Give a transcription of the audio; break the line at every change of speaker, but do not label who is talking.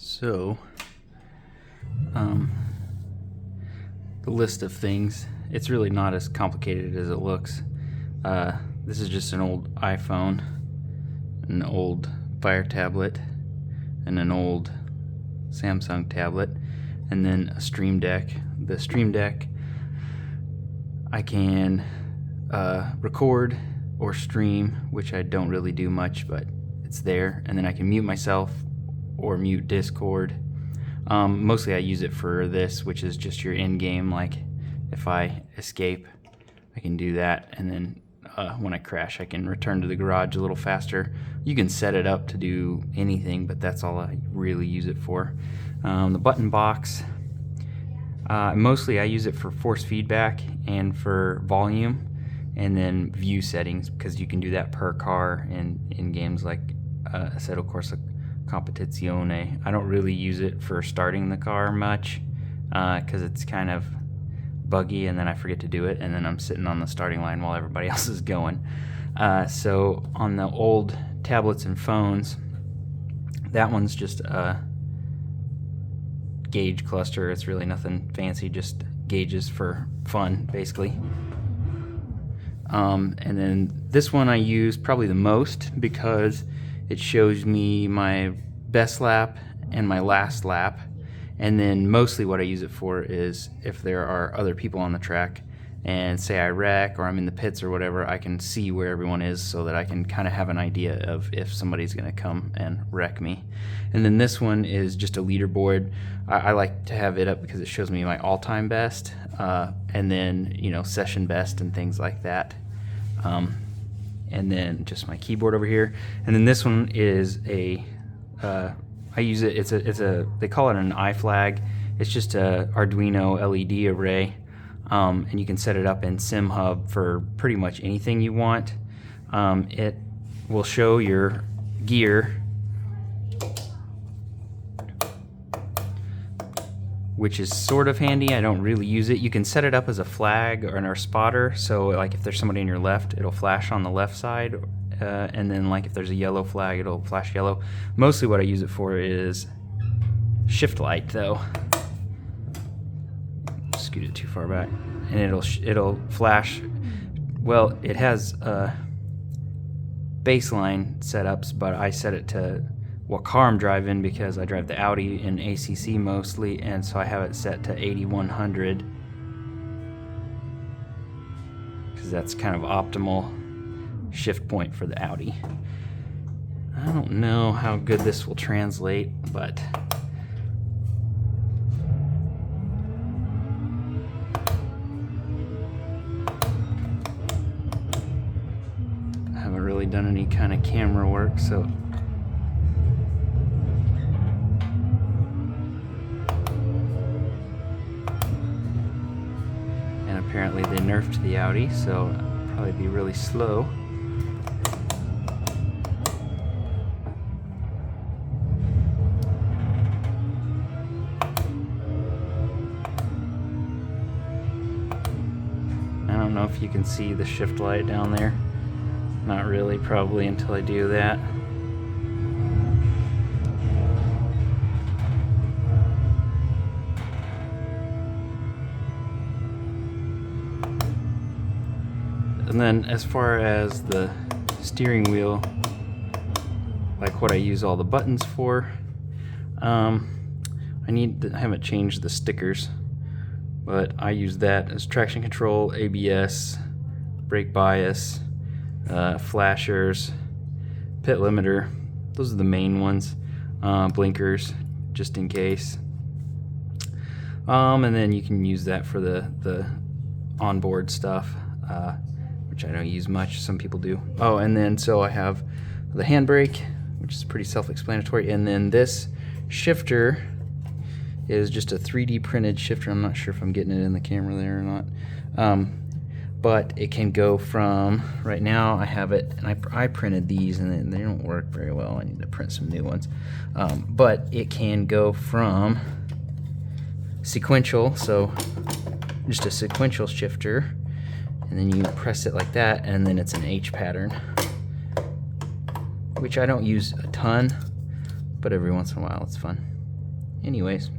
So, the list of things, it's really not as complicated as it looks. This is just an old iPhone, an old Fire tablet, and an old Samsung tablet, and then a Stream Deck. The Stream Deck, I can record or stream, which I don't really do much, but it's there, and then I can mute myself or mute Discord. Mostly I use it for this, which is just your in-game, like if I escape I can do that, and then when I crash I can return to the garage a little faster. You can set it up to do anything, but that's all I really use it for. The button box, mostly I use it for force feedback and for volume, and then view settings, because you can do that per car in games like Assetto Corsa Competizione. I don't really use it for starting the car much because it's kind of buggy, and then I forget to do it, and then I'm sitting on the starting line while everybody else is going. So on the old tablets and phones, that one's just a gauge cluster. It's really nothing fancy, just gauges for fun, basically. And then this one I use probably the most because it shows me my best lap and my last lap, and then mostly what I use it for is if there are other people on the track and say I wreck or I'm in the pits or whatever, I can see where everyone is so that I can kind of have an idea of if somebody's going to come and wreck me. And then this one is just a leaderboard. I like to have it up because it shows me my all-time best, and then, you know, session best and things like that. And then just my keyboard over here. And then this one is a I use it, it's a they call it an iFlag. It's just a Arduino LED array, and you can set it up in SimHub for pretty much anything you want. It will show your gear, which is sort of handy. I don't really use it. You can set it up as a flag or a spotter, so like if there's somebody on your left, it'll flash on the left side, and then like if there's a yellow flag, it'll flash yellow. Mostly what I use it for is shift light, though. Scoot it too far back, and it'll flash. Well, it has baseline setups, but I set it to what car I'm driving because I drive the Audi in ACC mostly, and so I have it set to 8100 because that's kind of optimal shift point for the Audi. I don't know how good this will translate, but I haven't really done any kind of camera work, so apparently they nerfed the Audi, so it'll probably be really slow. I don't know if you can see the shift light down there. Not really, probably until I do that. And then as far as the steering wheel, like what I use all the buttons for, I haven't changed the stickers, but I use that as traction control, ABS, brake bias, flashers, pit limiter. Those are the main ones. Blinkers, just in case. And then you can use that for the onboard stuff, which I don't use much. Some people do. Oh, and then so I have the handbrake, which is pretty self-explanatory, and then this shifter is just a 3D printed shifter. I'm not sure if I'm getting it in the camera there or not, but it can go from, right now I have it, and I printed these and they don't work very well. I need to print some new ones, but it can go from sequential, so just a sequential shifter, and then you press it like that, and then it's an H pattern, which I don't use a ton, but every once in a while it's fun. Anyways.